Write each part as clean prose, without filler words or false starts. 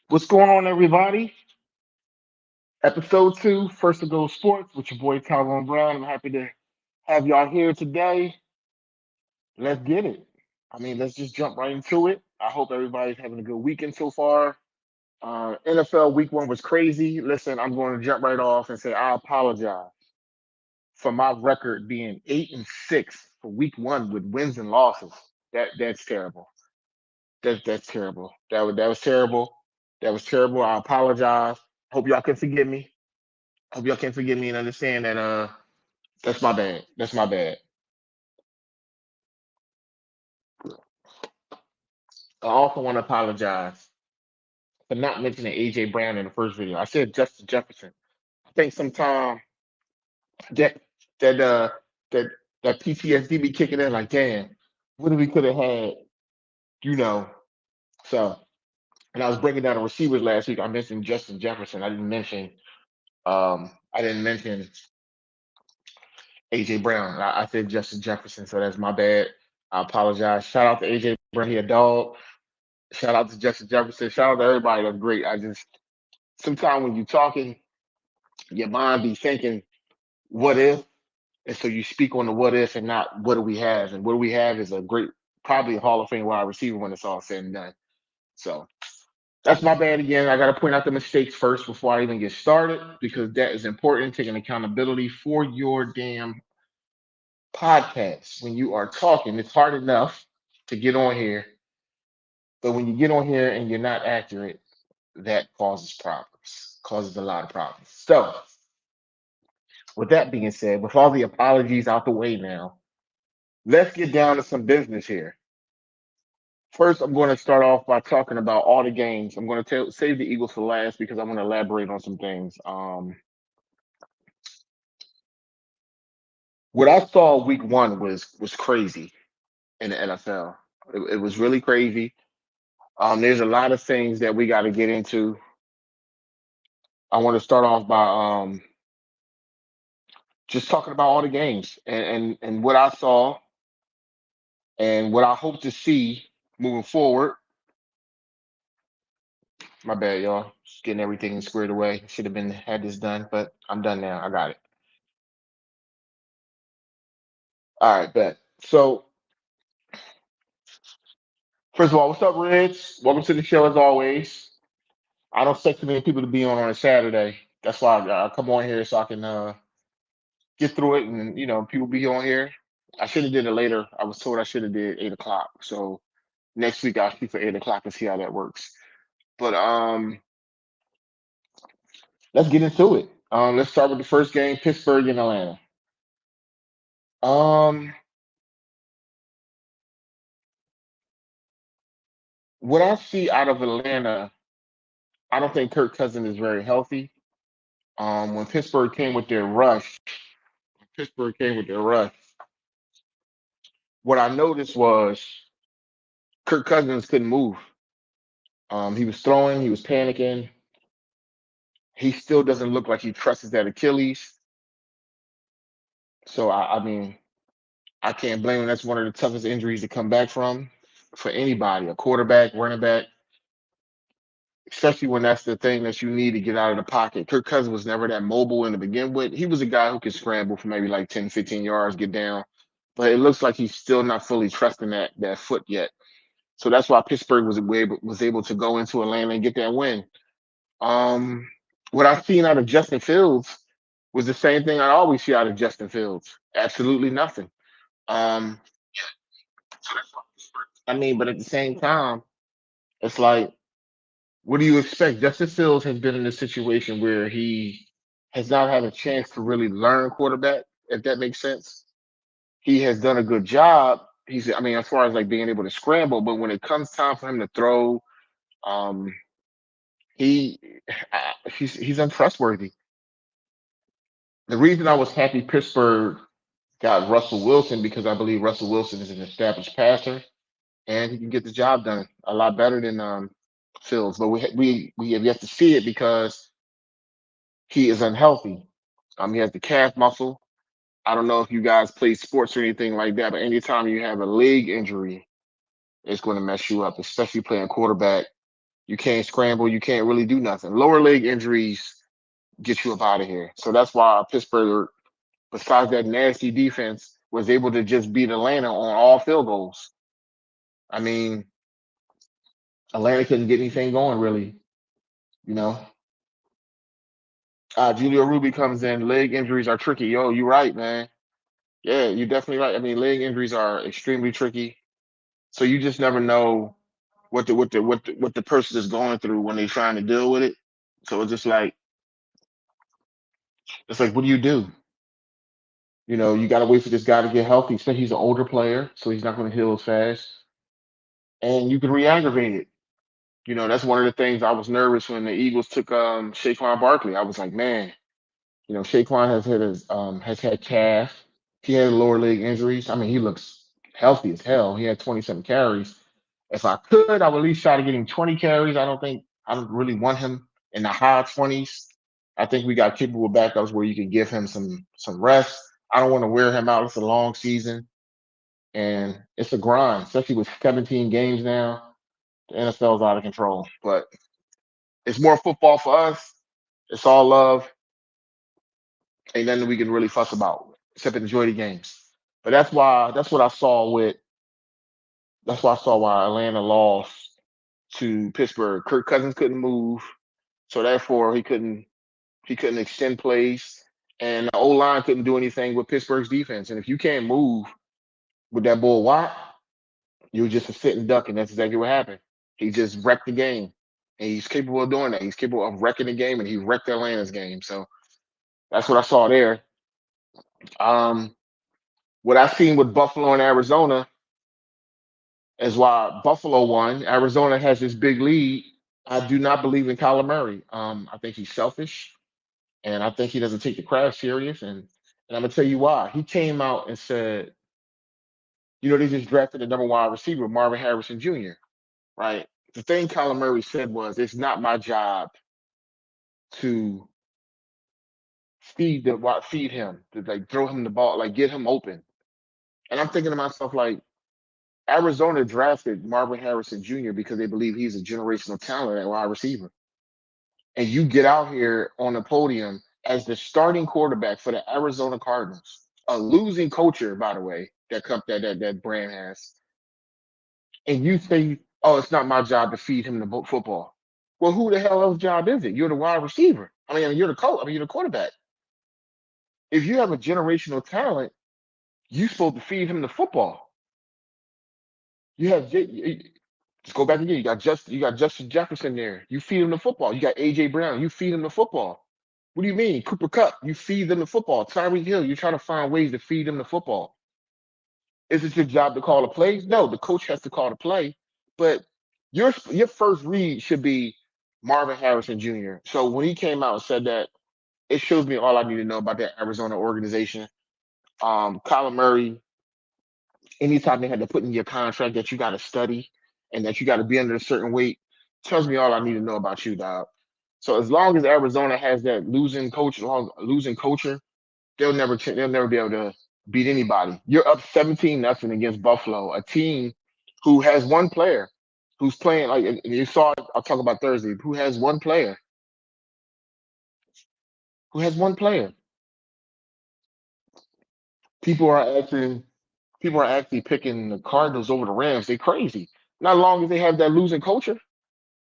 What's going on, everybody? Episode 2, First to Go Sports, with your boy Tyrone Brown. I'm happy to have y'all here today. Let's get it. Let's just jump right into it. I hope everybody's having a good weekend so far. NFL Week 1 was crazy. Listen, I'm going to jump right off and say I apologize for my record being 8-6 for Week 1 with wins and losses. That's terrible. That's terrible. That was terrible. That was terrible. I apologize. Hope y'all can forgive me. Hope y'all can forgive me and understand that that's my bad. That's my bad. I also want to apologize for not mentioning AJ Brown in the first video. I said Justin Jefferson. I think sometime that that uh that that PTSD be kicking in like, damn, what if we could have had, you know. So, and I was breaking down the receivers last week. I mentioned Justin Jefferson. I didn't mention AJ Brown. I said Justin Jefferson, so that's my bad. I apologize. Shout out to AJ Brown, he a dog. Shout out to Justin Jefferson. Shout out to everybody that's great. I just sometimes when you're talking, your mind be thinking, what if? And so you speak on the what if and not what do we have. And what do we have is a great, probably a Hall of Fame wide receiver when it's all said and done. So that's my bad again. I got to point out the mistakes first before I even get started because that is important, taking accountability for your damn podcast. When you are talking, it's hard enough to get on here. But when you get on here and you're not accurate, that causes problems, causes a lot of problems. So, with that being said, with all the apologies out the way now, let's get down to some business here. First, I'm going to start off by talking about all the games. I'm going to save the Eagles for last because I want to elaborate on some things. What I saw week 1 was crazy in the NFL. It was really crazy. There's a lot of things that we got to get into. I want to start off by just talking about all the games and what I saw and what I hope to see moving forward. My bad, y'all. Just getting everything squared away. Should have been had this done, but I'm done now. I got it. All right, bet. So first of all, what's up, Reds? Welcome to the show as always. I don't expect too many people to be on a Saturday. That's why I come on here so I can get through it, and people be on here. I should have did it later. I was told I should have did 8 o'clock. So next week I'll shoot for 8 o'clock and see how that works. But let's get into it. Let's start with the first game, Pittsburgh and Atlanta. Um, what I see out of Atlanta, I don't think Kirk Cousins is very healthy. When Pittsburgh came with their rush, what I noticed was Kirk Cousins couldn't move. He was throwing, he was panicking. He still doesn't look like he trusts that Achilles. So I can't blame him. That's one of the toughest injuries to come back from for anybody, a quarterback, running back, especially when that's the thing that you need to get out of the pocket. Kirk Cousins was never that mobile in to begin with. He was a guy who could scramble for maybe like 10, 15 yards, get down. But it looks like he's still not fully trusting that foot yet. So that's why Pittsburgh was able to go into Atlanta and get that win. Um, what I've seen out of Justin Fields was the same thing I always see out of Justin Fields. Absolutely nothing. Um, but at the same time, it's like, what do you expect? Justin Fields has been in a situation where he has not had a chance to really learn quarterback, if that makes sense. He has done a good job. As far as like being able to scramble, but when it comes time for him to throw, um, he he's untrustworthy. The reason I was happy Pittsburgh got Russell Wilson because I believe Russell Wilson is an established passer and he can get the job done a lot better than Fields. But we have yet to see it because he is unhealthy. He has the calf muscle. I don't know if you guys play sports or anything like that, but anytime you have a leg injury, it's going to mess you up, especially playing quarterback. You can't scramble. You can't really do nothing. Lower leg injuries get you up out of here. So that's why Pittsburgh, besides that nasty defense, was able to just beat Atlanta on all field goals. I mean, Atlanta couldn't get anything going really. You know, Julio Rubie comes in. Leg injuries are tricky. Yo, you're right, man. Yeah, you're definitely right. I mean, leg injuries are extremely tricky. So you just never know what the person is going through when they're trying to deal with it. So it's like what do you do? You got to wait for this guy to get healthy. So he's an older player, so he's not going to heal as fast, and you can re-aggravate it. That's one of the things I was nervous when the Eagles took Saquon Barkley. I was like, man, Saquon has had calf. He had lower leg injuries. I mean, he looks healthy as hell. He had 27 carries. If I could, I would at least try to get him 20 carries. I don't really want him in the high 20s. I think we got capable backups where you can give him some rest. I don't want to wear him out. It's a long season and it's a grind, especially with 17 games now. The NFL's out of control, but it's more football for us. It's all love. Ain't nothing we can really fuss about except enjoy the games. But that's why I saw why Atlanta lost to Pittsburgh. Kirk Cousins couldn't move, so therefore he couldn't extend plays, and the O line couldn't do anything with Pittsburgh's defense. And if you can't move with that bull Watt, you're just a sitting duck, and that's exactly what happened. He just wrecked the game, and he's capable of doing that. He's capable of wrecking the game, and he wrecked Atlanta's game. So that's what I saw there. Um, what I seen with Buffalo and Arizona is why Buffalo won. Arizona has this big lead. I do not believe in Kyler Murray. I think he's selfish, and I think he doesn't take the craft serious. And I'm gonna tell you why. He came out and said, they just drafted a number one wide receiver, Marvin Harrison Jr. Right? The thing Kyler Murray said was, "It's not my job to feed him, to like throw him the ball, like get him open." And I'm thinking to myself, like, Arizona drafted Marvin Harrison Jr. because they believe he's a generational talent at wide receiver. And you get out here on the podium as the starting quarterback for the Arizona Cardinals, a losing culture, by the way, that brand has, and you say, "Oh, it's not my job to feed him the football." Well, who the hell else job is it? You're the wide receiver. You're the coach. You're the quarterback. If you have a generational talent, you're supposed to feed him the football. You have just go back again. You got Justin Jefferson there. You feed him the football. You got AJ Brown. You feed him the football. What do you mean? Cooper Cup, you feed them the football. Tyreek Hill, you're trying to find ways to feed them the football. Is it your job to call a play? No, the coach has to call the play. But your first read should be Marvin Harrison Jr. So when he came out and said that, it shows me all I need to know about that Arizona organization. Kyler Murray, anytime they had to put in your contract that you got to study and that you got to be under a certain weight, tells me all I need to know about you, dog. So as long as Arizona has that losing culture, they'll never be able to beat anybody. You're up 17-0 against Buffalo, a team who has one player who's playing like you saw. I'll talk about Thursday. Who has one player. People are acting. People are actually picking the Cardinals over the Rams. They crazy. Not long as they have that losing culture.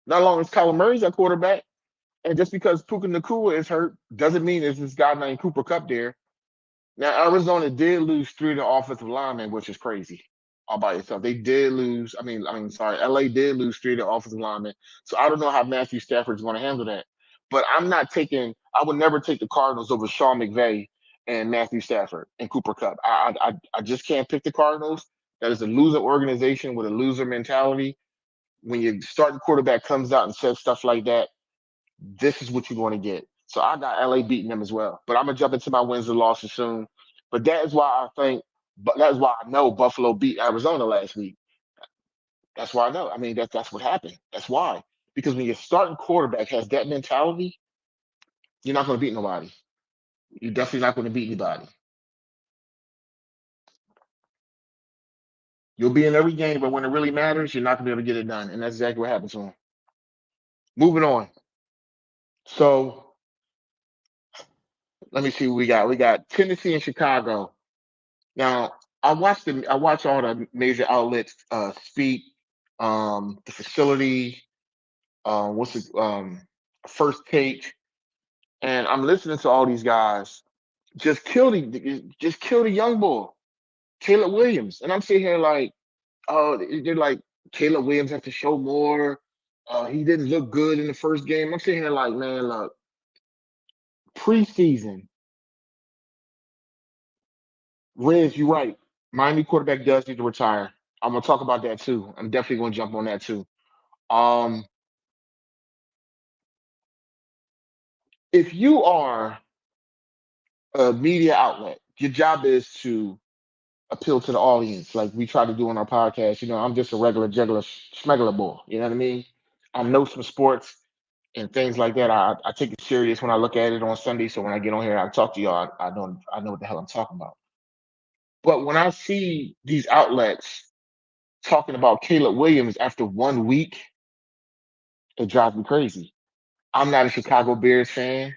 Not long as Kyler Murray's at quarterback. And just because Puka Nakua is hurt doesn't mean there's this guy named Cooper Cup there. Now, Arizona did lose three of the offensive linemen, which is crazy all by itself. They did lose. Sorry, LA did lose three of the offensive linemen. So I don't know how Matthew Stafford's going to handle that. But I would never take the Cardinals over Sean McVay and Matthew Stafford and Cooper Cup. I just can't pick the Cardinals. That is a loser organization with a loser mentality. When your starting quarterback comes out and says stuff like that, this is what you're going to get. So I got LA beating them as well. But I'm gonna jump into my wins and losses soon. But that's why I know Buffalo beat Arizona last week. That's why I know. That's what happened. That's why. Because when your starting quarterback has that mentality, you're not going to beat nobody. You're definitely not going to beat anybody. You'll be in every game, but when it really matters, you're not going to be able to get it done. And that's exactly what happened to him. Moving on. So let me see what we got. We got Tennessee and Chicago. Now, I watch all the major outlets speak, the facility, what's it, first take, and I'm listening to all these guys just kill the young boy, Caleb Williams, and I'm sitting here like, oh, they're like Caleb Williams has to show more. He didn't look good in the first game. I'm sitting here like, man, look, preseason, Riz, you're right. Miami quarterback does need to retire. I'm gonna talk about that too. I'm definitely gonna jump on that too. Um, if you are a media outlet, your job is to appeal to the audience, like we try to do on our podcast. I'm just a regular juggler, smuggler boy. You know what I mean? I know some sports and things like that. I take it serious when I look at it on Sunday. So when I get on here, I talk to y'all. I know what the hell I'm talking about. But when I see these outlets talking about Caleb Williams after 1 week, it drives me crazy. I'm not a Chicago Bears fan.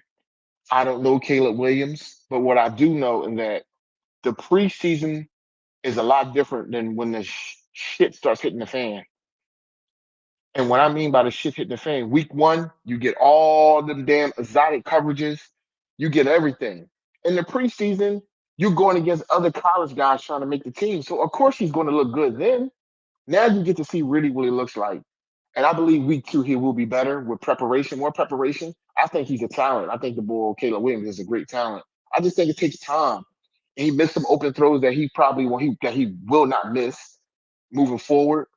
I don't know Caleb Williams, but what I do know is that the preseason is a lot different than when the shit starts hitting the fan. And what I mean by the shit hitting the fan, week one, you get all them damn exotic coverages, you get everything. In the preseason, you're going against other college guys trying to make the team. So of course he's going to look good then. Now you get to see really what he looks like. And I believe week two he will be better with preparation, more preparation. I think he's a talent. I think the boy Caleb Williams is a great talent. I just think it takes time. And he missed some open throws that he probably will not miss moving forward.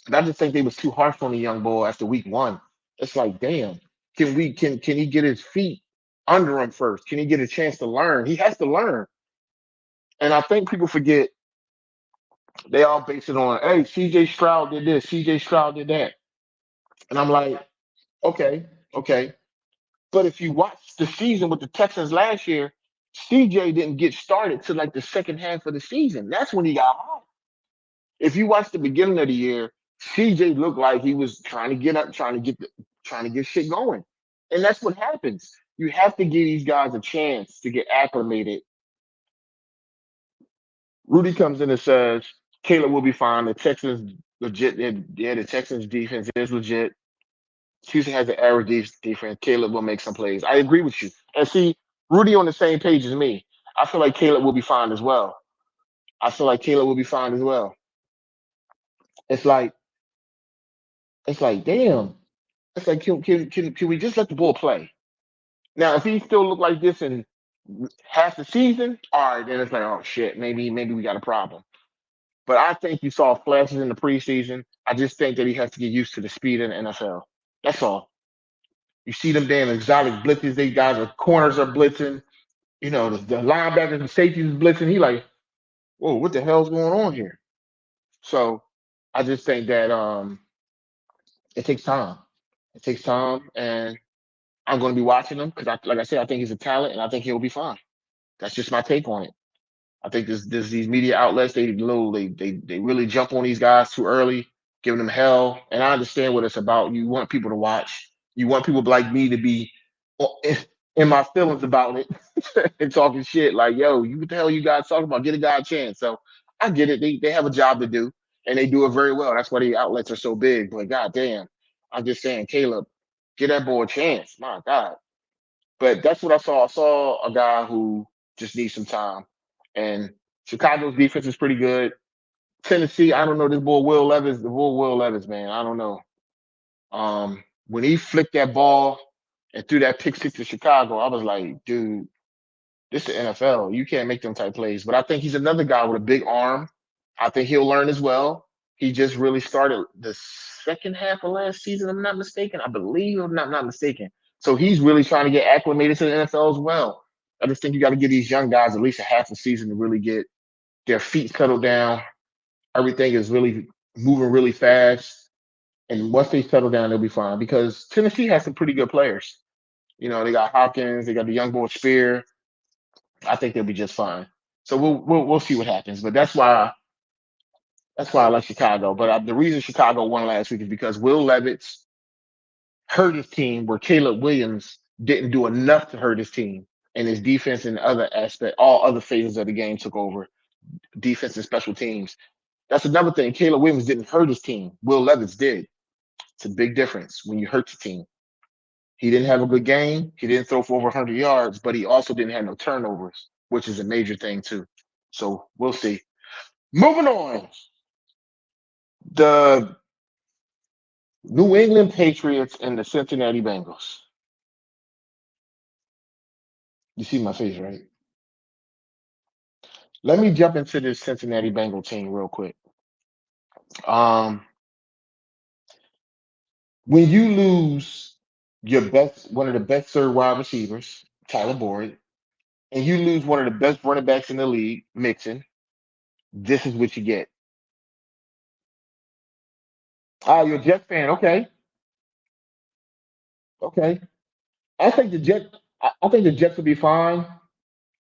But I just think they was too harsh on the young boy after week one. It's like, damn, can he get his feet under him first? Can he get a chance to learn? He has to learn. And I think people forget they all base it on, hey, CJ Stroud did this, CJ Stroud did that. And I'm like, okay, okay. But if you watch the season with the Texans last year, CJ didn't get started till like the second half of the season. That's when he got hot. If you watch the beginning of the year, CJ looked like he was trying to get up, trying to get shit going. And that's what happens. You have to give these guys a chance to get acclimated. Rudy comes in and says, Caleb will be fine. The Texans legit. Yeah, the Texans defense is legit. Houston has an average defense. Caleb will make some plays. I agree with you. And see, Rudy on the same page as me. I feel like Caleb will be fine as well. I feel like Caleb will be fine as well. It's like damn. It's like can we just let the ball play? Now, if he still look like this in half the season, all right, then it's like, oh shit, maybe we got a problem. But I think you saw flashes in the preseason. I just think that he has to get used to the speed in the NFL. That's all. You see them damn exotic blitzes. They guys are corners are blitzing. The linebackers and safeties is blitzing. He like, whoa, what the hell's going on here? So I just think that it takes time. It takes time, and I'm going to be watching him because, like I said, I think he's a talent, and I think he'll be fine. That's just my take on it. I think there's these media outlets they really jump on these guys too early, giving them hell. And I understand what it's about. You want people to watch. You want people like me to be in my feelings about it and talking shit like, yo, what the hell you guys talking about? Get a guy a chance. So I get it. They have a job to do and they do it very well. That's why the outlets are so big. But goddamn, I'm just saying, Caleb, get that boy a chance. My God. But that's what I saw. I saw a guy who just needs some time. And Chicago's defense is pretty good. Tennessee, I don't know this boy Will Levis, man. I don't know. When he flicked that ball and threw that pick six to Chicago, I was like, dude, this is the NFL. You can't make them type plays. But I think he's another guy with a big arm. I think he'll learn as well. He just really started the second half of last season, I'm not mistaken. I believe, I'm not mistaken. So he's really trying to get acclimated to the NFL as well. I just think you got to give these young guys at least a half a season to really get their feet settled down. Everything is really moving really fast. And once they settle down, they'll be fine because Tennessee has some pretty good players. They got Hopkins, they got the young boy Spear. I think they'll be just fine. So we'll see what happens. But that's why I like Chicago. But the reason Chicago won last week is because Will Levis hurt his team, where Caleb Williams didn't do enough to hurt his team. And his defense and other aspect, all other phases of the game took over. Defense and special teams. That's another thing. Caleb Williams didn't hurt his team. Will Levis did. It's a big difference when you hurt the team. He didn't have a good game. He didn't throw for over 100 yards, but he also didn't have no turnovers, which is a major thing too. So we'll see. Moving on. The New England Patriots and the Cincinnati Bengals. You see my face, right? Let me jump into this Cincinnati Bengal team real quick. Um, when you lose one of the best third wide receivers, Tyler Boyd, and you lose one of the best running backs in the league, Mixon, this is what you get. Ah, you're a Jets fan. Okay. Okay. I think the Jets I think the Jets will be fine.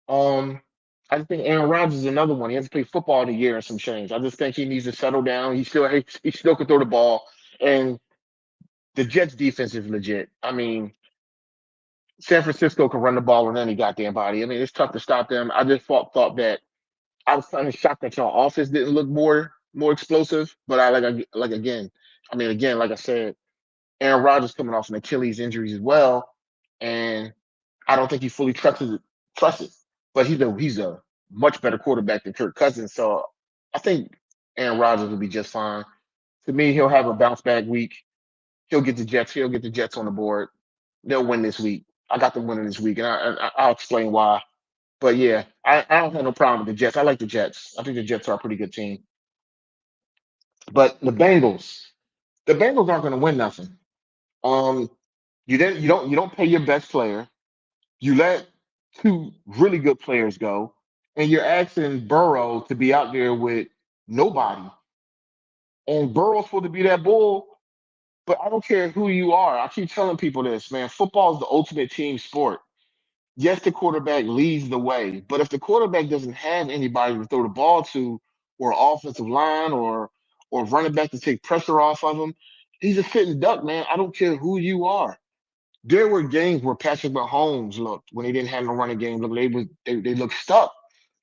Um, I just think Aaron Rodgers is another one. He hasn't played football in a year and some change. I just think he needs to settle down. He still can throw the ball. And the Jets defense is legit. I mean, San Francisco can run the ball with any goddamn body. I mean, it's tough to stop them. I just thought that I was kind of shocked that your offense didn't look more explosive. But like again, like I said, Aaron Rodgers coming off an Achilles injuries as well, and I don't think he fully trusts it. But he's a much better quarterback than Kirk Cousins, so I think Aaron Rodgers will be just fine. To me, he'll have a bounce back week. He'll get the Jets. He'll get the Jets on the board. They'll win this week. I got them winning this week, and I'll explain why. But yeah, I don't have no problem with the Jets. I like the Jets. I think the Jets are a pretty good team. But the Bengals aren't going to win nothing. Um, you don't pay your best player. You let two really good players go, and you're asking Burrow to be out there with nobody. And Burrow's supposed to be that bull, but I don't care who you are. I keep telling people this, man. Football is the ultimate team sport. Yes, the quarterback leads the way, but if the quarterback doesn't have anybody to throw the ball to, or offensive line, or running back to take pressure off of him, he's a sitting duck, man. I don't care who you are. There were games where Patrick Mahomes looked when he didn't have no running game. They looked stuck.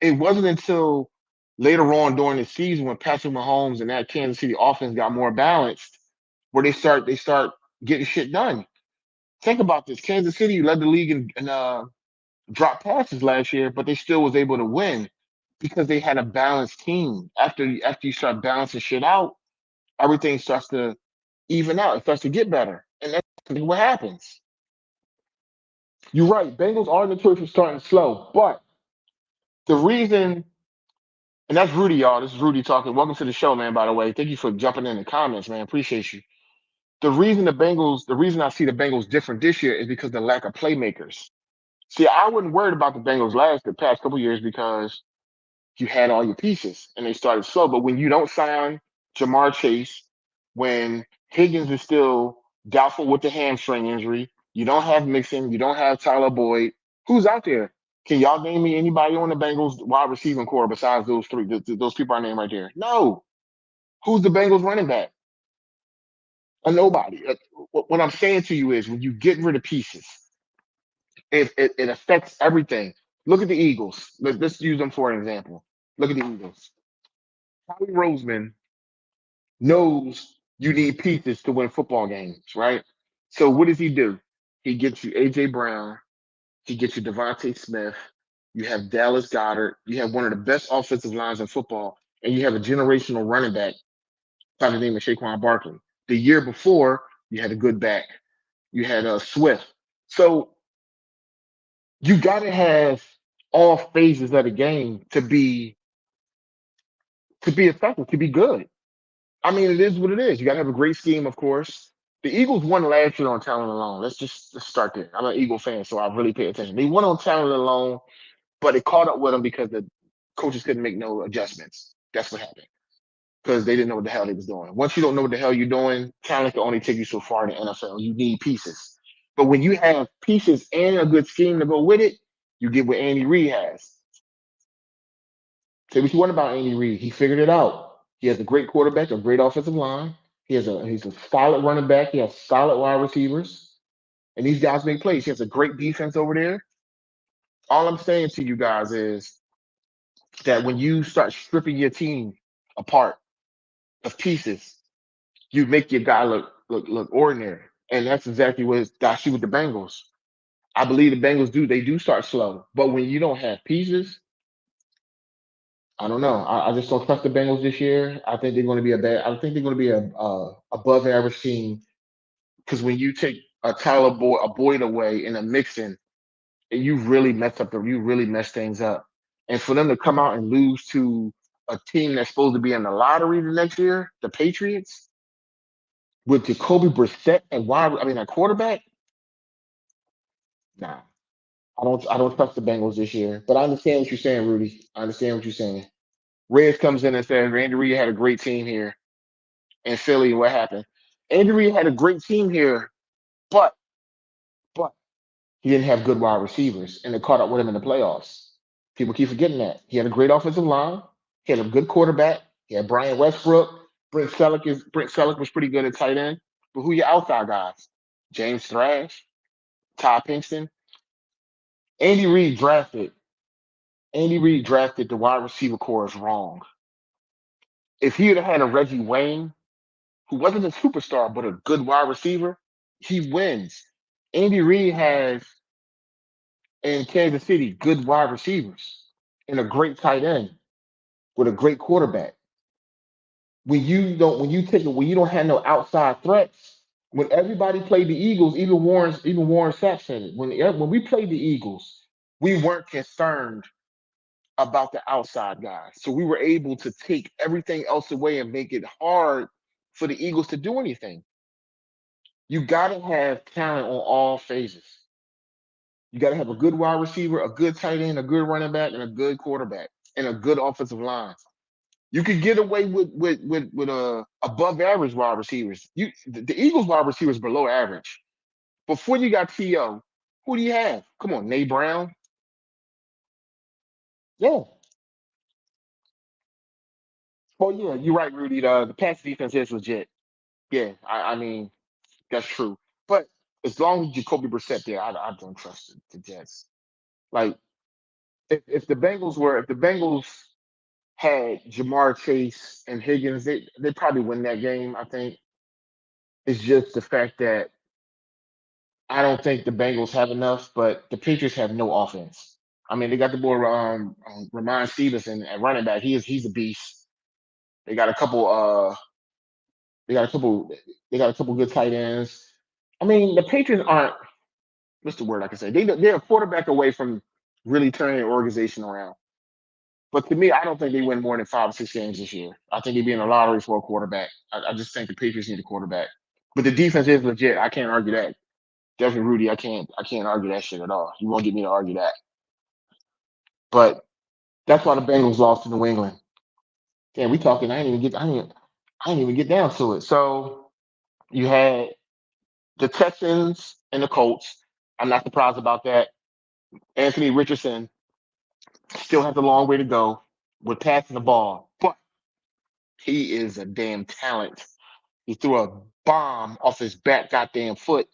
It wasn't until later on during the season when Patrick Mahomes and that Kansas City offense got more balanced, where they start getting shit done. Think about this: Kansas City led the league in drop passes last year, but they still was able to win because they had a balanced team. After you start balancing shit out, everything starts to even out. It starts to get better, and that's what happens. You're right. Bengals are notorious for starting slow, but the reason, and that's Rudy, y'all. This is Rudy talking. Welcome to the show, man. By the way, thank you for jumping in the comments, man. Appreciate you. The reason I see the Bengals different this year is because the lack of playmakers. See, I wasn't worried about the Bengals the past couple years because you had all your pieces and they started slow. But when you don't sign Jamar Chase, when Higgins is still doubtful with the hamstring injury, you don't have Mixon, you don't have Tyler Boyd. Who's out there? Can y'all name me anybody on the Bengals wide receiving core besides those three? Those people I named right there. No. Who's the Bengals running back? A nobody. What I'm saying to you is when you get rid of pieces, it affects everything. Look at the Eagles. Let's use them for an example. Look at the Eagles. Howie Roseman knows you need pieces to win football games, right? So what does he do? He gets you AJ Brown, he gets you Devontae Smith, you have Dallas Goddard, you have one of the best offensive lines in football, and you have a generational running back by the name of Saquon Barkley. The year before, you had a good back. You had Swift. So you got to have all phases of the game to be effective, to be good. I mean, it is what it is. You got to have a great scheme, of course. The Eagles won last year on talent alone. Let's start there. I'm an Eagle fan, so I really pay attention. They won on talent alone, but it caught up with them because the coaches couldn't make no adjustments. That's what happened because they didn't know what the hell they was doing. Once you don't know what the hell you're doing, talent can only take you so far in the NFL. You need pieces. But when you have pieces and a good scheme to go with it, you get what Andy Reid has. Say what you want about Andy Reid. He figured it out. He has a great quarterback, a great offensive line. He's a solid running back. He has solid wide receivers, and these guys make plays. He has a great defense over there. All I'm saying to you guys is that when you start stripping your team apart of pieces, you make your guy look ordinary. And that's exactly what got you with the Bengals. I believe the Bengals do start slow, but when you don't have pieces, I don't know. I just don't trust the Bengals this year. I think they're going to be a bad. I think they're going to be a above average team because when you take a a Boyd away and a Mixon, you really mess things up. And for them to come out and lose to a team that's supposed to be in the lottery the next year, the Patriots, with Jacoby Brissett and at quarterback, nah. I don't trust the Bengals this year. But I understand what you're saying, Rudy. I understand what you're saying. Reyes comes in and says Andy Reid had a great team here in Philly. What happened? Andy Reid had a great team here, but but he didn't have good wide receivers, and it caught up with him in the playoffs. People keep forgetting that. He had a great offensive line. He had a good quarterback. He had Brian Westbrook. Brent Selleck was pretty good at tight end. But who your outside guys? James Thrash, Todd Pinkston. Andy Reid drafted. Andy Reid drafted the wide receiver core wrong. If he had had a Reggie Wayne, who wasn't a superstar but a good wide receiver, he wins. Andy Reid has in Kansas City good wide receivers and a great tight end with a great quarterback. When you don't have no outside threats, when everybody played the Eagles, even Warren Sapp said it. When we played the Eagles, we weren't concerned about the outside guys. So we were able to take everything else away and make it hard for the Eagles to do anything. You gotta have talent on all phases. You gotta have a good wide receiver, a good tight end, a good running back, and a good quarterback, and a good offensive line. You could get away with above average wide receivers. The Eagles wide receivers below average. Before you got T.O., who do you have? Come on, Nate Brown. Yeah. Well, yeah, you're right, Rudy. The pass defense is legit. Yeah, I mean that's true. But as long as Jacoby Brissett there, I don't trust the Jets. Like if the Bengals had Jamar Chase and Higgins, they probably win that game. I think it's just the fact that I don't think the Bengals have enough, but the Patriots have no offense. I mean, they got the boy Ramon Stevenson at running back. He's a beast. They got a couple. They got a couple. They got a couple good tight ends. I mean, the Patriots aren't. What's the word I can say? They're a quarterback away from really turning their organization around. But to me, I don't think they win more than 5 or 6 games this year. I think they'd be in the lottery for a quarterback. I just think the Patriots need a quarterback. But the defense is legit. I can't argue that. Definitely, Rudy. I can't argue that shit at all. You won't get me to argue that. But that's why the Bengals lost to New England. Damn, we talking. I didn't even get down to it. So you had the Texans and the Colts. I'm not surprised about that. Anthony Richardson still has a long way to go with passing the ball, but he is a damn talent. He threw a bomb off his back goddamn foot,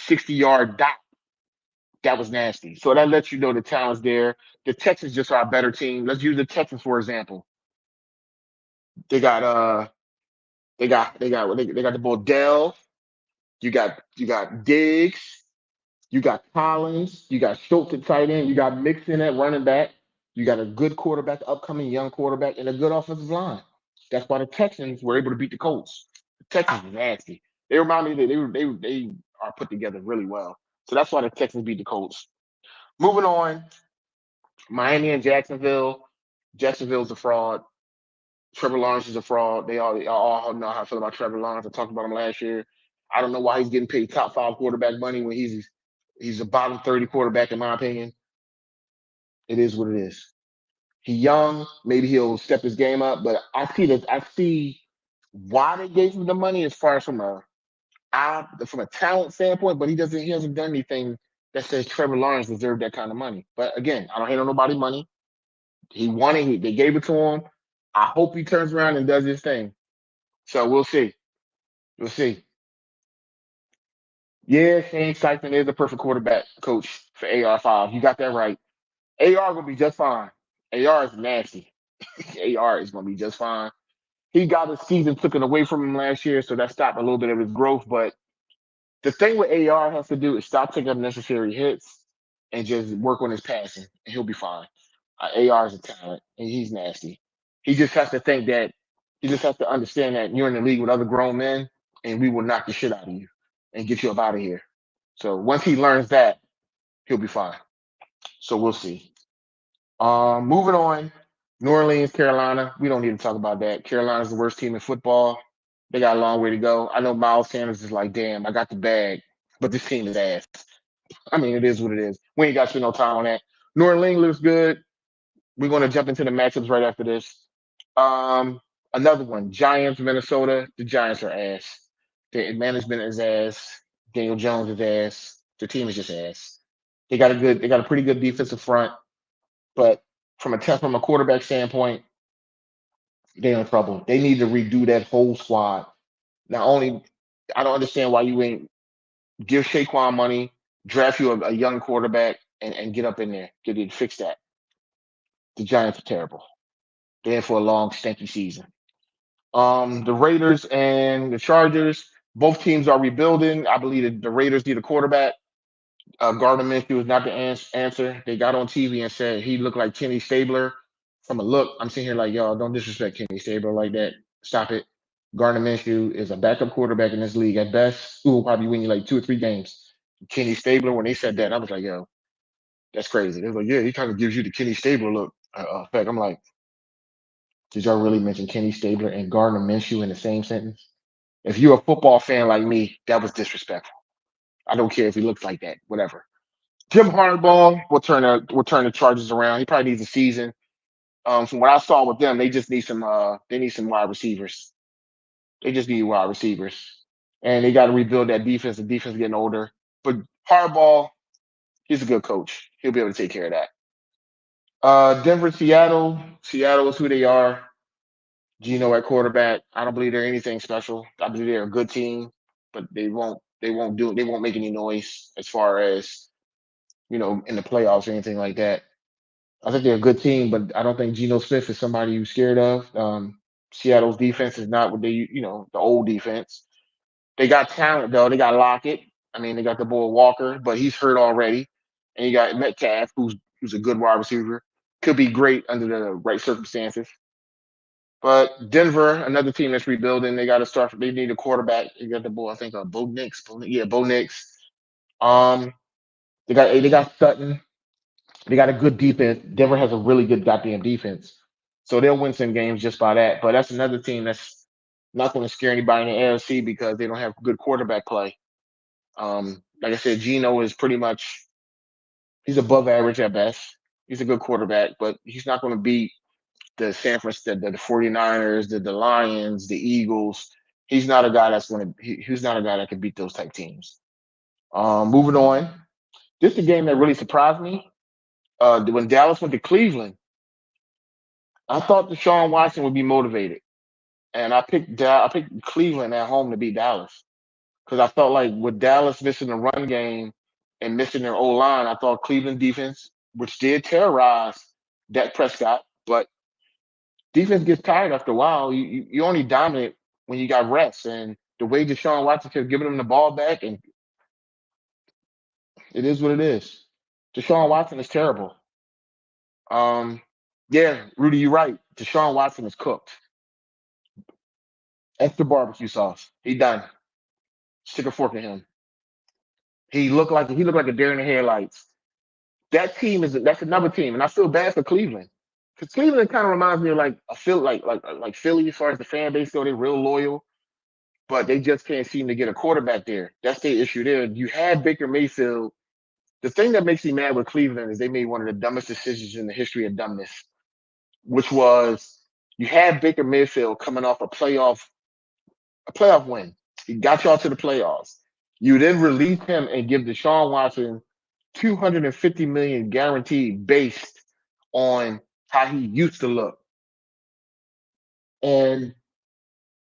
60-yard dot. That was nasty. So that lets you know the talent's there. The Texans just are a better team. Let's use the Texans for example. They got they got the boy Dell. You got Diggs. You got Collins. You got Schultz at tight end. You got Mixon at running back. You got a good quarterback, upcoming young quarterback, and a good offensive line. That's why the Texans were able to beat the Colts. The Texans are nasty. They remind me that they are put together really well. So that's why the Texans beat the Colts. Moving on, Miami and Jacksonville. Jacksonville's a fraud. Trevor Lawrence is a fraud. They all know how I feel about Trevor Lawrence. I talked about him last year. I don't know why he's getting paid top five quarterback money when he's a bottom 30 quarterback in my opinion. It is what it is. He's young. Maybe he'll step his game up, but I see why they gave him the money as far as from a talent standpoint, but he hasn't done anything that says Trevor Lawrence deserved that kind of money. But again, I don't hate on nobody money. He won it. They gave it to him. I hope he turns around and does his thing. So we'll see. We'll see. Yeah, Shane Steichen is the perfect quarterback coach for AR5. You got that right. AR gonna be just fine. AR is nasty. AR is gonna be just fine. He got his season taken away from him last year, so that stopped a little bit of his growth. But the thing with AR has to do is stop taking unnecessary hits and just work on his passing, and he'll be fine. AR is a talent, and he's nasty. He just has to think that he just has to understand that you're in the league with other grown men, and we will knock the shit out of you and get you up out of here. So once he learns that, he'll be fine. So we'll see. Moving on, New Orleans, Carolina. We don't need to talk about that. Carolina's the worst team in football. They got a long way to go. I know Miles Sanders is like, damn, I got the bag, but this team is ass. I mean, it is what it is. We ain't got to spend no time on that. New Orleans looks good. We're going to jump into the matchups right after this. Um, Another one, Giants, Minnesota. The Giants are ass. The management is ass. Daniel Jones is ass. The team is just ass. They got a pretty good defensive front, but from a quarterback standpoint, they're in trouble. They need to redo that whole squad. Not only, I don't understand why you ain't give Saquon money, draft you a young quarterback, and get up in there, get it, fix that. The Giants are terrible. They're in for a long, stinky season. The Raiders and the Chargers, both teams are rebuilding. I believe that the Raiders need a quarterback. Gardner Minshew is not the answer. They got on TV and said he looked like Kenny Stabler. From a look, I'm sitting here like, y'all, don't disrespect Kenny Stabler like that. Stop it. Gardner Minshew is a backup quarterback in this league at best. Who will probably win you like 2 or 3 games. Kenny Stabler, when they said that, I was like, yo, that's crazy. They was like, yeah, he kind of gives you the Kenny Stabler look. Effect. I'm like, did y'all really mention Kenny Stabler and Gardner Minshew in the same sentence? If you're a football fan like me, that was disrespectful. I don't care if he looks like that, whatever. Jim Harbaugh will turn the Chargers around. He probably needs a season. From what I saw with them, they need some wide receivers. They just need wide receivers. And they got to rebuild that defense. The defense is getting older. But Harbaugh, he's a good coach. He'll be able to take care of that. Denver, Seattle. Seattle is who they are. Gino at quarterback. I don't believe they're anything special. I believe they're a good team, but they won't make any noise as far as, in the playoffs or anything like that. I think they're a good team, but I don't think Geno Smith is somebody you're scared of. Seattle's defense is not what the old defense. They got talent though. They got Lockett. I mean, they got the boy Walker, but he's hurt already. And you got Metcalf, who's a good wide receiver. Could be great under the right circumstances. But Denver, another team that's rebuilding, they got to start. They need a quarterback. They got the boy, I think, Bo Nix. Yeah, Bo Nix. Um, they got Sutton. They got a good defense. Denver has a really good goddamn defense, so they'll win some games just by that. But that's another team that's not going to scare anybody in the AFC because they don't have good quarterback play. Like I said, Geno is pretty much he's above average at best. He's a good quarterback, but he's not going to beat the San Francisco, the 49ers, the Lions, the Eagles. He's not a guy he's not a guy that can beat those type teams. Moving on. This is a game that really surprised me. When Dallas went to Cleveland, I thought Deshaun Watson would be motivated. And I picked Cleveland at home to beat Dallas. Because I felt like with Dallas missing the run game and missing their O line, I thought Cleveland defense, which did terrorize Dak Prescott, but defense gets tired after a while. You only dominate when you got reps, and the way Deshaun Watson kept giving them the ball back, and it is what it is. Deshaun Watson is terrible. Um, yeah, Rudy, you're right. Deshaun Watson is cooked. Extra barbecue sauce. He done. Stick a fork in him. He looked like a deer in the headlights. That's another team, and I feel bad for Cleveland because Cleveland kind of reminds me of like a Phil like Philly as far as the fan base go. They're real loyal, but they just can't seem to get a quarterback there. That's the issue there. You had Baker Mayfield. The thing that makes me mad with Cleveland is they made one of the dumbest decisions in the history of dumbness, which was you had Baker Mayfield coming off a playoff win. He got y'all to the playoffs. You then release him and give Deshaun Watson 250 million guaranteed based on how he used to look. And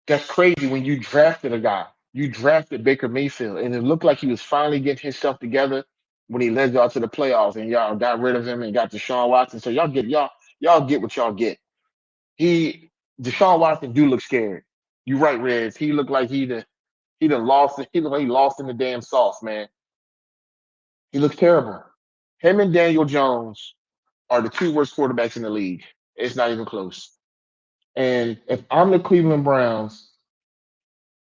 that's crazy when you drafted a guy. You drafted Baker Mayfield, and it looked like he was finally getting himself together when he led y'all to the playoffs, and y'all got rid of him and got Deshaun Watson. So y'all get what y'all get. He Deshaun Watson do look scared. You right, Reds. He looked like he done lost it. He looked like he lost in the damn sauce, man. He looks terrible. Him and Daniel Jones are the two worst quarterbacks in the league. It's not even close. And if I'm the Cleveland Browns,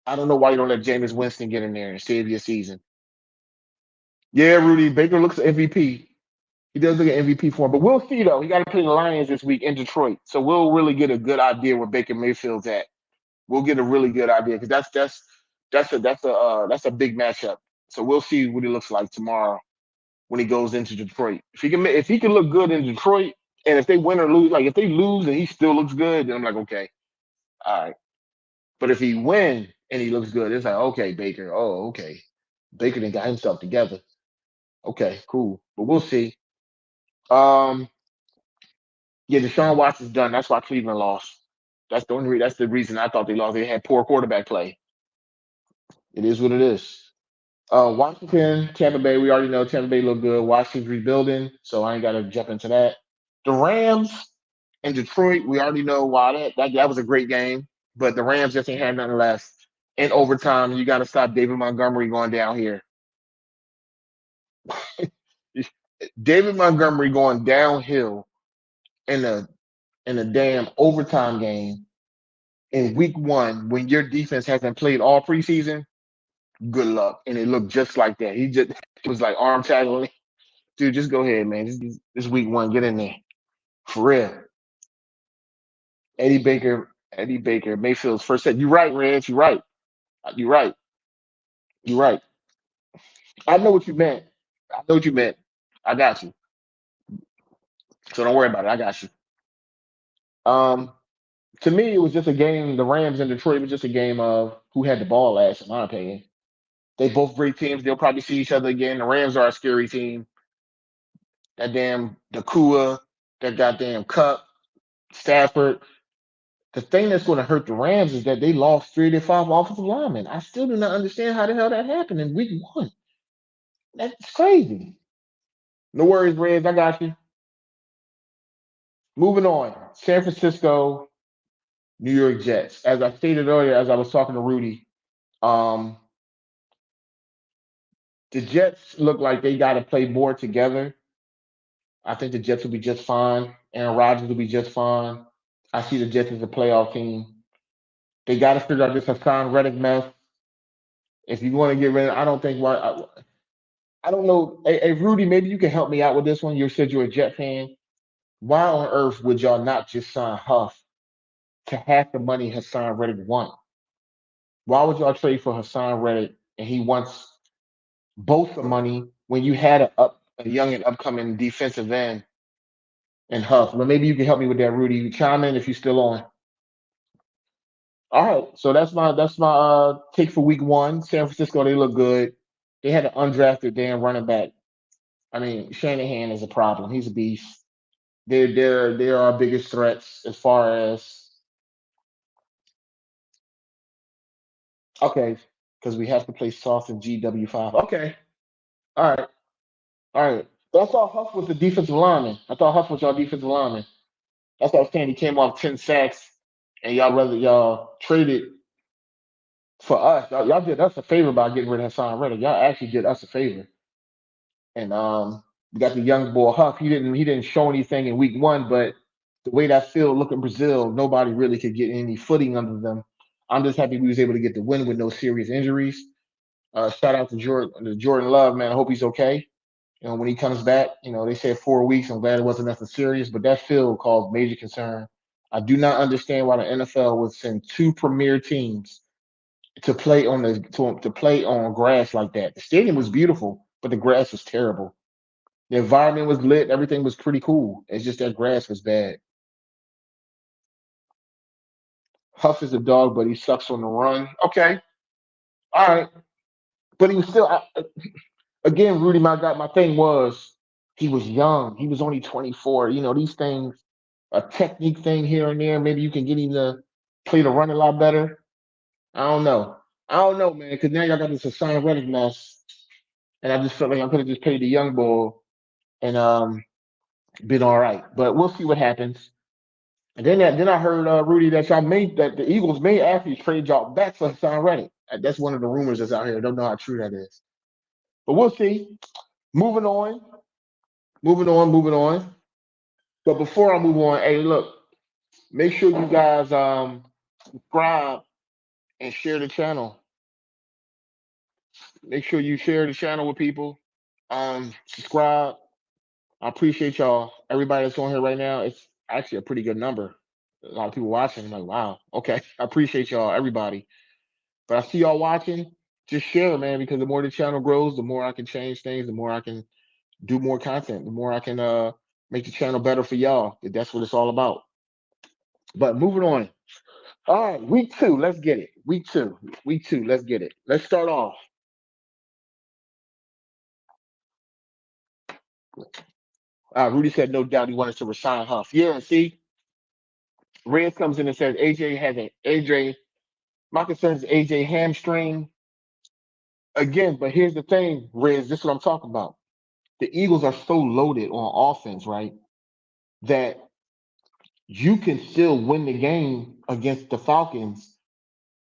I don't know why you don't let Jameis Winston get in there and save your season. Yeah, Rudy Baker looks MVP. He does look at MVP for him, but we'll see though. He got to play the Lions this week in Detroit, so we'll really get a good idea where Baker Mayfield's at. We'll get a really good idea because that's a big matchup. So we'll see what he looks like tomorrow when he goes into Detroit. If he can look good in Detroit, and if they win or lose, like if they lose and he still looks good, then I'm like, okay, all right. But if he win and he looks good, it's like, okay, Baker. Oh, okay. Baker done got himself together. Okay, cool. But we'll see. Um, yeah, Deshaun Watson's done. That's why Cleveland lost. That's the reason I thought they lost. They had poor quarterback play. It is what it is. Washington, Tampa Bay. We already know Tampa Bay look good. Washington's rebuilding, so I ain't got to jump into that. The Rams and Detroit. We already know why that was a great game, but the Rams just ain't had nothing left. In overtime, you got to stop David Montgomery going down here. David Montgomery going downhill in a damn overtime game in week one when your defense hasn't played all preseason. Good luck, and it looked just like that. He just it was like arm tackling. Dude, just go ahead, man. This week one, get in there for real. Eddie Baker, Mayfield's first set. You right, Rance. You right. You right. You right. I know what you meant. I know what you meant. I got you. So don't worry about it. I got you. Um, to me, it was just a game. The Rams and Detroit was just a game of who had the ball last, in my opinion. They both great teams. They'll probably see each other again. The Rams are a scary team. That damn Nakua, that goddamn Cup, Stafford. The thing that's going to hurt the Rams is that they lost 3 of their 5 offensive linemen. I still do not understand how the hell that happened in week one. That's crazy. No worries, Reds. I got you. Moving on. San Francisco, New York Jets. As I stated earlier, as I was talking to Rudy, um, the Jets look like they got to play more together. I think the Jets will be just fine. Aaron Rodgers will be just fine. I see the Jets as a playoff team. They got to figure out this Hassan Reddick mess. If you want to get rid of, I don't think why. I don't know. Hey, Rudy, maybe you can help me out with this one. You said you're a Jet fan. Why on earth would y'all not just sign Huff to half the money Hassan Reddick want? Why would y'all trade for Hassan Reddick and he wants both the money when you had a young and upcoming defensive end and Huff? Well, maybe you can help me with that, Rudy. You chime in if you're still on. All right, so that's my take for week one. San Francisco, they look good. They had an undrafted damn running back. I mean, Shanahan is a problem. He's a beast. They're our biggest threats as far as okay, because we have to play soft in GW5. Okay, all right, all right. But I thought Huff was the defensive lineman. I thought Huff was your defensive lineman. That's what I was saying. He came off 10 sacks, and y'all traded for us. Y'all did us a favor by getting rid of Hassan Reddick. Y'all actually did us a favor. And we got the young boy Huff. He didn't show anything in week one, but the way that field looked in Brazil, nobody really could get any footing under them. I'm just happy we was able to get the win with no serious injuries. Shout out to Jordan Love, man. I hope he's okay. When he comes back, they said 4 weeks. I'm glad it wasn't nothing serious, but that field caused major concern. I do not understand why the NFL would send two premier teams to play on to play on grass like that. The stadium was beautiful, but the grass was terrible. The environment was lit. Everything was pretty cool. It's just that grass was bad. Huff is a dog, but he sucks on the run. Okay, all right, but he was still. Again, Rudy, my thing was he was young. He was only 24. These things, a technique thing here and there. Maybe you can get him to play the run a lot better. I don't know. I don't know, man, because now y'all got this Hassan Reddick mess, and I just felt like I could have just paid the young bull and been all right. But we'll see what happens. And then I heard Rudy that the Eagles may actually trade y'all back for Hassan Reddick. That's one of the rumors that's out here. I don't know how true that is, but we'll see. Moving on, moving on. But before I move on, hey, look, make sure you guys subscribe and share the channel. Make sure you share the channel with people. Subscribe. I appreciate y'all. Everybody that's on here right now, it's actually a pretty good number. A lot of people watching. I'm like, wow, okay. I appreciate y'all, everybody. But I see y'all watching. Just share, man, because the more the channel grows, the more I can change things, the more I can do more content, the more I can make the channel better for y'all. That's what it's all about. But moving on. All right, week two, let's get it. Week two, let's get it. Let's start off. Rudy said no doubt he wanted to resign Huff. Yeah, see, Reyes comes in and says AJ. My concern is AJ hamstring again. But here's the thing, Reyes. This is what I'm talking about. The Eagles are so loaded on offense, right? That you can still win the game against the Falcons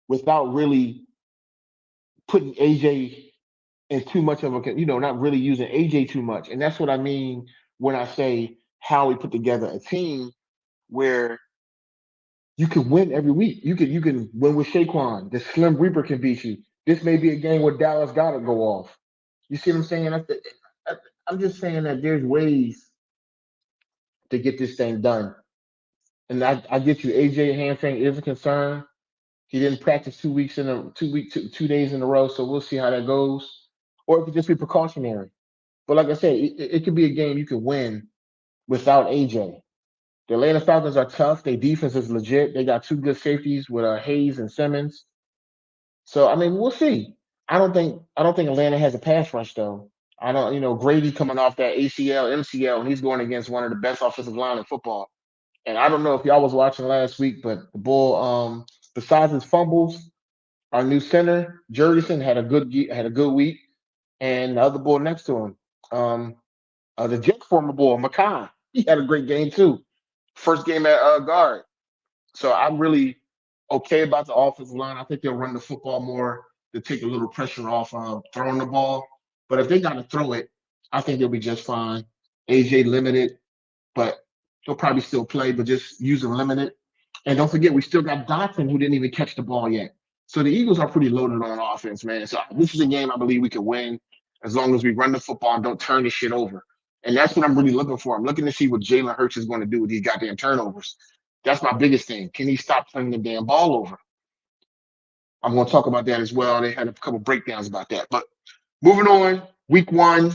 without really putting AJ in too much of not really using AJ too much. And that's what I mean when I say how we put together a team where you can win every week. You can win with Saquon. The Slim Reaper can beat you. This may be a game where Dallas got to go off. You see what I'm saying? I'm just saying that there's ways to get this thing done. And I get you. AJ hamstring is a concern. He didn't practice 2 weeks in a 2 week 2 days in a row, so we'll see how that goes. Or it could just be precautionary. But like I said, it could be a game you could win without AJ. The Atlanta Falcons are tough. Their defense is legit. They got two good safeties with Hayes and Simmons. So I mean, we'll see. I don't think Atlanta has a pass rush though. I don't, Grady coming off that ACL, MCL, and he's going against one of the best offensive line in football. And I don't know if y'all was watching last week, but the Bull, besides his fumbles, our new center Jurgensen had a good week, and the other Bull next to him, the Jets former Bull McCoy, he had a great game too. First game at guard. So I'm really okay about the offensive line. I think they'll run the football more to take a little pressure off throwing the ball. But if they got to throw it, I think they'll be just fine. AJ limited, but he'll probably still play, but just use him limited. And don't forget, we still got Dotson who didn't even catch the ball yet. So the Eagles are pretty loaded on offense, man. So this is a game I believe we can win as long as we run the football and don't turn this shit over. And that's what I'm really looking for. I'm looking to see what Jalen Hurts is going to do with these goddamn turnovers. That's my biggest thing. Can he stop turning the damn ball over? I'm going to talk about that as well. They had a couple breakdowns about that. But moving on, week one,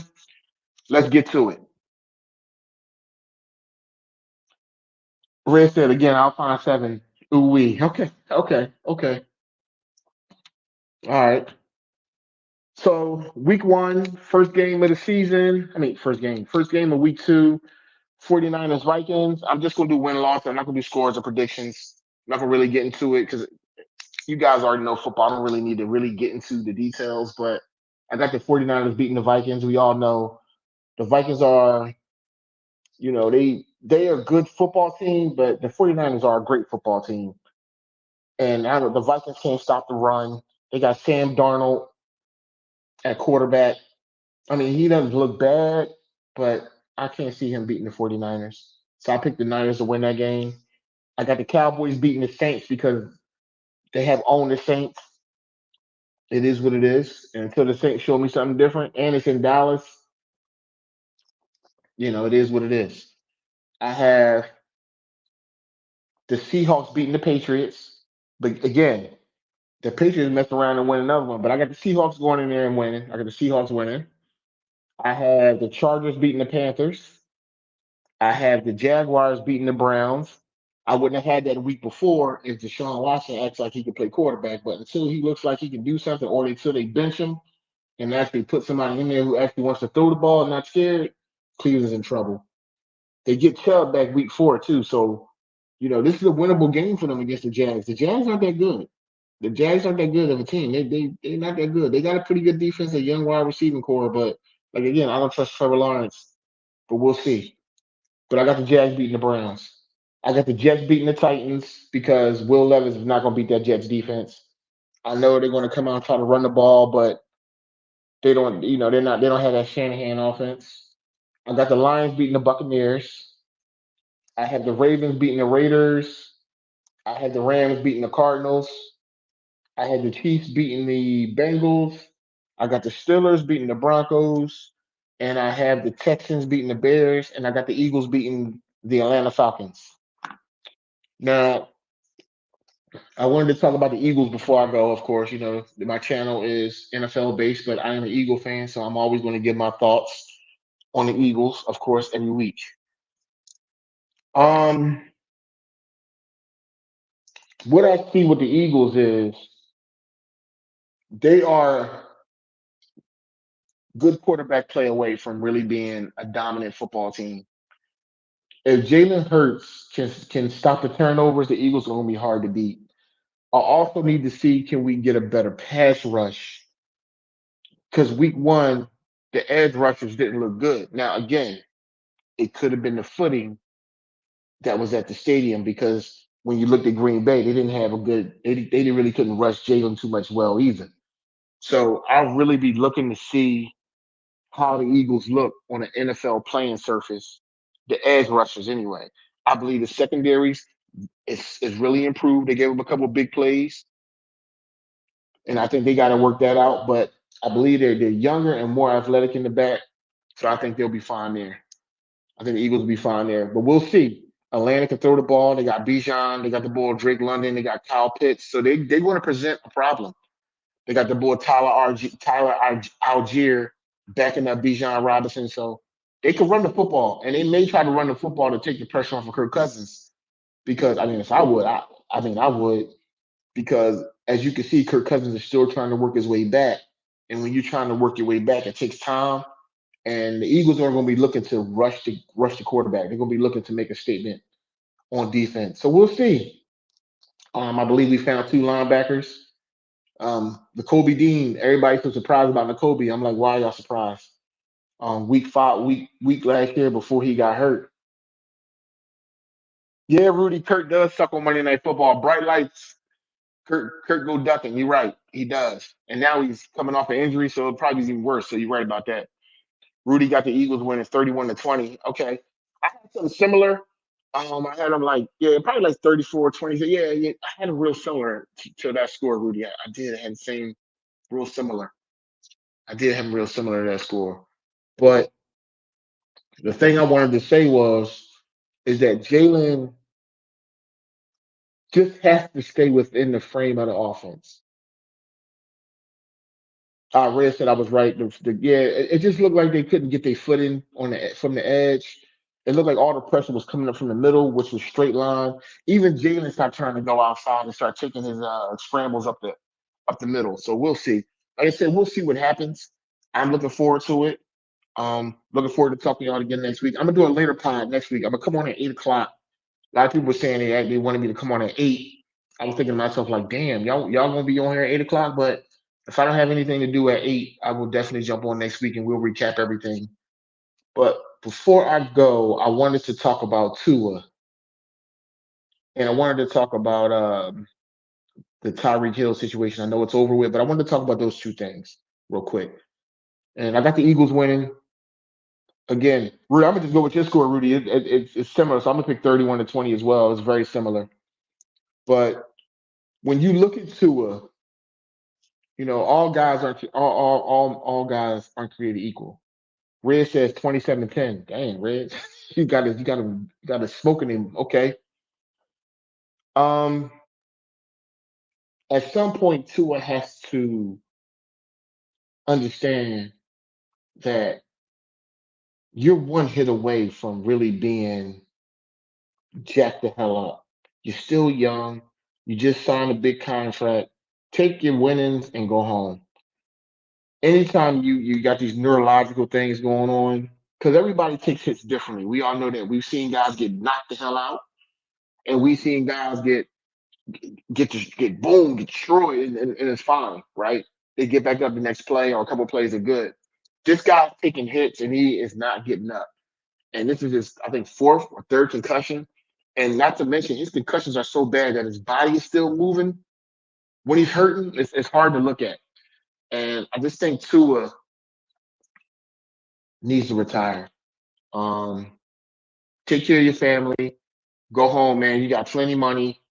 let's get to it. Red said again, Alpine 7. Ooh wee. Okay. All right. So week one, first game of the season. First game of week two, 49ers Vikings. I'm just going to do win loss. I'm not going to do scores or predictions. I'm not going to really get into it because you guys already know football. I don't really need to really get into the details, but I got the 49ers beating the Vikings. We all know the Vikings are, they are a good football team, but the 49ers are a great football team. And the Vikings can't stop the run. They got Sam Darnold at quarterback. I mean, he doesn't look bad, but I can't see him beating the 49ers. So I picked the Niners to win that game. I got the Cowboys beating the Saints because they have owned the Saints. It is what it is. And until the Saints show me something different, and it's in Dallas, it is what it is. I have the Seahawks beating the Patriots. But again, the Patriots messed around and win another one. But I got the Seahawks going in there and winning. I got the Seahawks winning. I have the Chargers beating the Panthers. I have the Jaguars beating the Browns. I wouldn't have had that a week before if Deshaun Watson acts like he can play quarterback. But until he looks like he can do something, or until they bench him and actually put somebody in there who actually wants to throw the ball and not scared, Cleveland's in trouble. They get Chubb back week 4 too, so this is a winnable game for them against the Jags. The Jags aren't that good. The Jags aren't that good of a team. They're not that good. They got a pretty good defense, a young wide receiving core, but like again, I don't trust Trevor Lawrence. But we'll see. But I got the Jags beating the Browns. I got the Jets beating the Titans because Will Levis is not going to beat that Jets defense. I know they're going to come out and try to run the ball, but they don't. They're not. They don't have that Shanahan offense. I got the Lions beating the Buccaneers. I have the Ravens beating the Raiders. I had the Rams beating the Cardinals. I had the Chiefs beating the Bengals. I got the Steelers beating the Broncos. And I have the Texans beating the Bears. And I got the Eagles beating the Atlanta Falcons. Now, I wanted to talk about the Eagles before I go, of course. My channel is NFL based, but I am an Eagle fan, so I'm always going to give my thoughts on the Eagles, of course, every week. Um, what I see with the Eagles is they are good quarterback play away from really being a dominant football team. If Jalen Hurts can stop the turnovers, the Eagles are going to be hard to beat. I also need to see, can we get a better pass rush? Because week one, the edge rushers didn't look good. Now again, it could have been the footing that was at the stadium because when you looked at Green Bay, they didn't have a good. They didn't really couldn't rush Jalen too much well either. So I'll really be looking to see how the Eagles look on an NFL playing surface, the edge rushers anyway. I believe the secondaries is really improved. They gave them a couple of big plays, and I think they got to work that out. But I believe they're younger and more athletic in the back, so I think they'll be fine there. I think the Eagles will be fine there, but we'll see. Atlanta can throw the ball. They got Bijan. They got the ball Drake London. They got Kyle Pitts. So they want to present a problem. They got the boy Tyler Algier backing up Bijan Robinson. So they could run the football, and they may try to run the football to take the pressure off of Kirk Cousins. Because I mean, if I would, I would because as you can see, Kirk Cousins is still trying to work his way back, and when you're trying to work your way back, it takes time. And the Eagles aren't going to be looking to rush the quarterback. They're going to be looking to make a statement on defense. So we'll see. I believe we found two linebackers. The Kobe Dean, everybody's so surprised about N'Kobe. I'm like, why are y'all surprised? Week 5, week last year before he got hurt. Yeah, Rudy, Kurt does suck on Monday Night Football. Bright lights, Kurt go ducking. You're right, he does. And now he's coming off an injury, so it probably is even worse. So you're right about that. Rudy got the Eagles winning 31-20. Okay. I had something similar. I had them like, yeah, probably like 34-20. So yeah, I had a real similar to that score, Rudy. I did have the same real similar. I did have real similar to that score. But the thing I wanted to say is that Jalen just has to stay within the frame of the offense. Red said I was right. Yeah, it just looked like they couldn't get their foot in from the edge. It looked like all the pressure was coming up from the middle, which was straight line. Even Jalen stopped trying to go outside and start taking his scrambles up the middle. So we'll see. Like I said, we'll see what happens. I'm looking forward to it. Looking forward to talking to y'all again next week. I'm gonna do a later pod next week. I'm gonna come on at 8 o'clock. A lot of people were saying they wanted me to come on at 8. I was thinking to myself like, damn, y'all gonna be on here at 8 o'clock, but if I don't have anything to do at 8, I will definitely jump on next week and we'll recap everything. But before I go, I wanted to talk about Tua, and I wanted to talk about the Tyreek Hill situation. I know it's over with, but I wanted to talk about those two things real quick. And I got the Eagles winning again. Rudy, I'm gonna just go with your score, Rudy. It's similar, so I'm gonna pick 31-20 as well. It's very similar. But when you look at Tua, all guys aren't created equal. Red says 27-10. Dang, Red. You got to smoking him. Okay. Um, at some point, Tua has to understand that you're one hit away from really being jacked the hell up. You're still young. You just signed a big contract. Take your winnings and go home. Anytime you got these neurological things going on, because everybody takes hits differently. We all know that. We've seen guys get knocked the hell out, and we've seen guys get get boom, get destroyed, and it's fine, right? They get back up the next play or a couple plays are good. This guy's taking hits and he is not getting up. And this is his, I think, fourth or third concussion. And not to mention, his concussions are so bad that his body is still moving. When he's hurting, it's hard to look at. And I just think Tua needs to retire. Um, Take care of your family. Go home, man. You got plenty of money.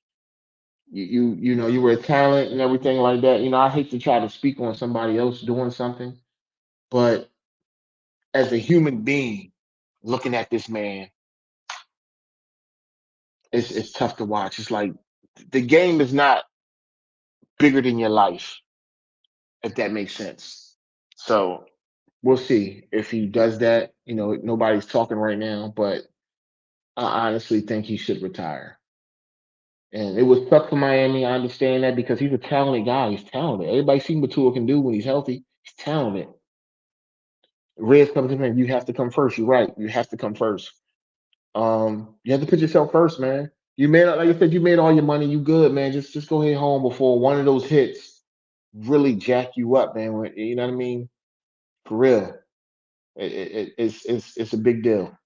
You know you were a talent and everything like that. You know, I hate to try to speak on somebody else doing something, but as a human being, looking at this man, it's tough to watch. It's like the game is not bigger than your life, if that makes sense. So we'll see if he does that. You know, nobody's talking right now, but I honestly think he should retire. And it was tough for Miami. I understand that because he's a talented guy. He's talented. Everybody sees what Tua can do when he's healthy. He's talented. Reds comes to him. You have to come first. You're right. You have to come first. You have to put yourself first, man. You made, like I said, you made all your money. You good, man. Just go ahead home before one of those hits really jack you up, man. You know what I mean? For real. It's a big deal.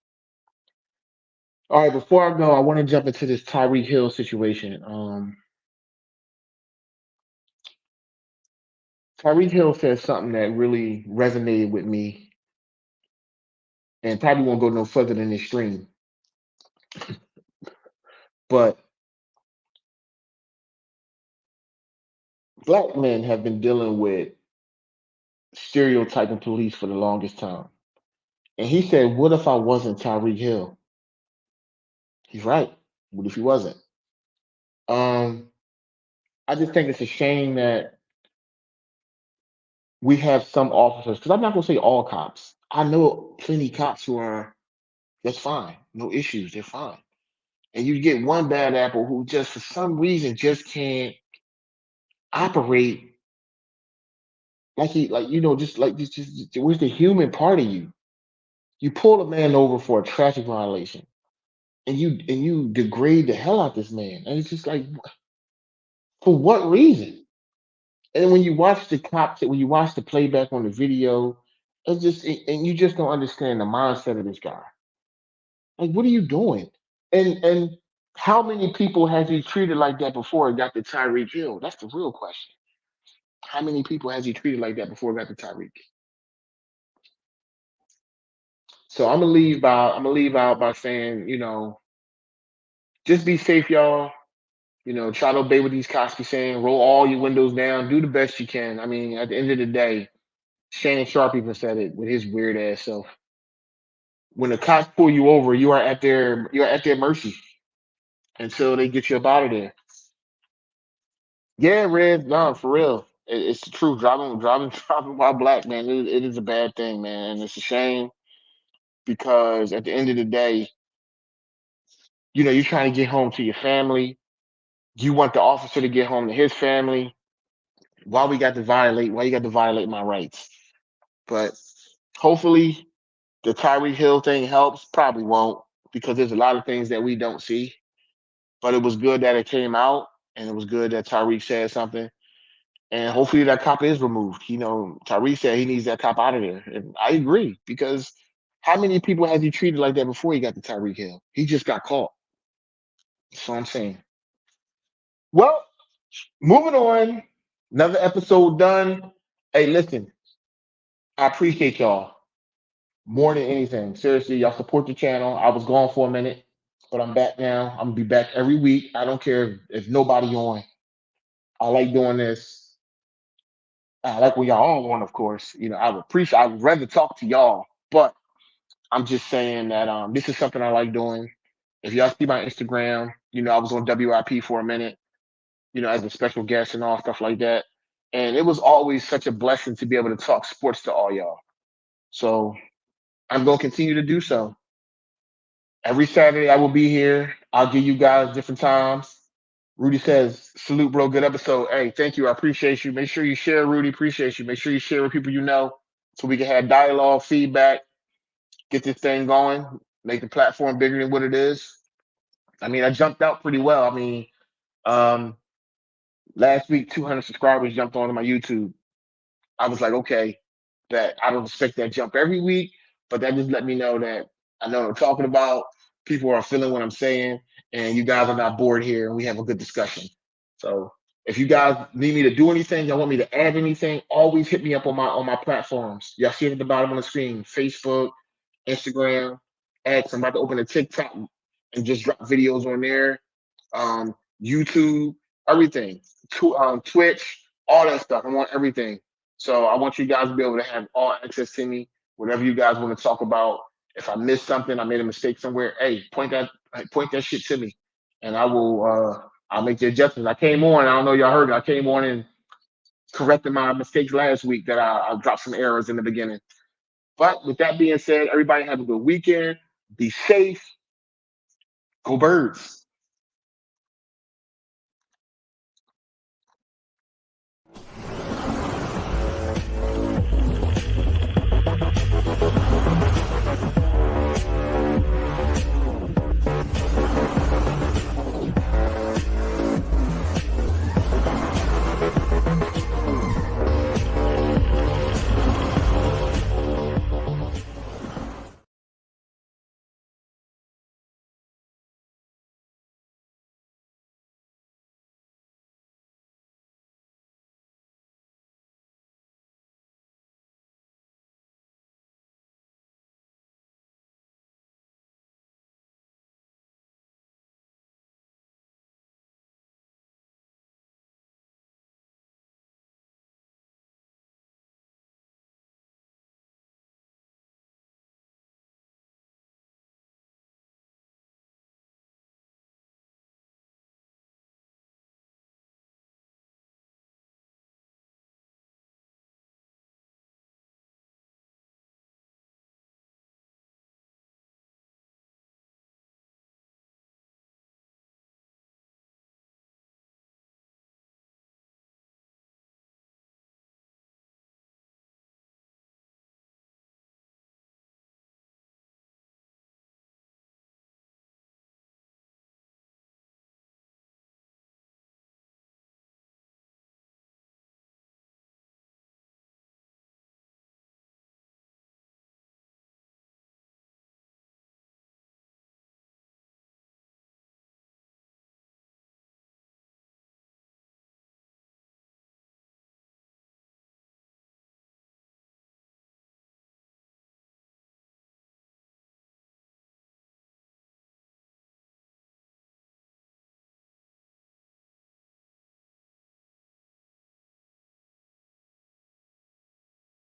All right, before I go, I want to jump into this Tyreek Hill situation. Tyreek Hill said something that really resonated with me, and probably won't go no further than this stream. But black men have been dealing with stereotyping police for the longest time. And he said, "What if I wasn't Tyreek Hill?" He's right. What if he wasn't? Um, I just think it's a shame that we have some officers, because I'm not gonna say all cops. I know plenty cops who are that's fine, no issues, they're fine. And you get one bad apple who just for some reason just can't operate like he like just like just where's the human part of you? You pull a man over for a traffic violation and you degrade the hell out this man. And it's just like for what reason? And when you watch the cops, when you watch the playback on the video, and you just don't understand the mindset of this guy. Like, what are you doing? And how many people has he treated like that before and got the Tyreek Hill? That's the real question. How many people has he treated like that before got the Tyreek? So I'm gonna leave out by saying, just be safe, y'all. Try to obey what these cops be saying. Roll all your windows down. Do the best you can. I mean, at the end of the day, Shannon Sharp even said it with his weird ass self. When the cops pull you over, you are at their mercy until they get you up out of there. Yeah, Red, no, for real. It's the truth. Driving while black, man. It is a bad thing, man. And it's a shame because at the end of the day, you're trying to get home to your family. You want the officer to get home to his family. Why you got to violate my rights? But hopefully the Tyree Hill thing helps. Probably won't because there's a lot of things that we don't see. But it was good that it came out and it was good that Tyreek said something. And hopefully that cop is removed. Tyreek said he needs that cop out of there. And I agree because how many people has he treated like that before he got to Tyreek Hill? He just got caught. That's what I'm saying. Well, moving on. Another episode done. Hey, listen, I appreciate y'all more than anything. Seriously, y'all support the channel. I was gone for a minute, but I'm back now. I'm gonna be back every week. I don't care if nobody on. I like doing this. I like when y'all on, of course. I would rather talk to y'all, but I'm just saying that this is something I like doing. If y'all see my Instagram, I was on WIP for a minute, as a special guest and all stuff like that. And it was always such a blessing to be able to talk sports to all y'all. So I'm gonna continue to do so. Every Saturday I will be here. I'll give you guys different times. Rudy says, salute, bro. Good episode. Hey, thank you. I appreciate you. Make sure you share, Rudy. Appreciate you. Make sure you share with people so we can have dialogue, feedback, get this thing going, make the platform bigger than what it is. I mean, I jumped out pretty well. I mean, Last week, 200 subscribers jumped onto my YouTube. I was like, okay, that I don't expect that jump every week, but that just let me know that I know what I'm talking about. People are feeling what I'm saying, and you guys are not bored here, and we have a good discussion. So if you guys need me to do anything, y'all want me to add anything, always hit me up on my platforms. Y'all see it at the bottom of the screen: Facebook, Instagram, X. I'm about to open a TikTok and just drop videos on there. Um, YouTube, everything, Twitch, all that stuff. I want everything. So I want you guys to be able to have all access to me, whatever you guys want to talk about. If I missed something, I made a mistake somewhere, hey, point that shit to me, and I'll make the adjustments. I came on, I don't know if y'all heard it. I came on and corrected my mistakes last week that I dropped some errors in the beginning. But with that being said, everybody have a good weekend. Be safe. Go Birds.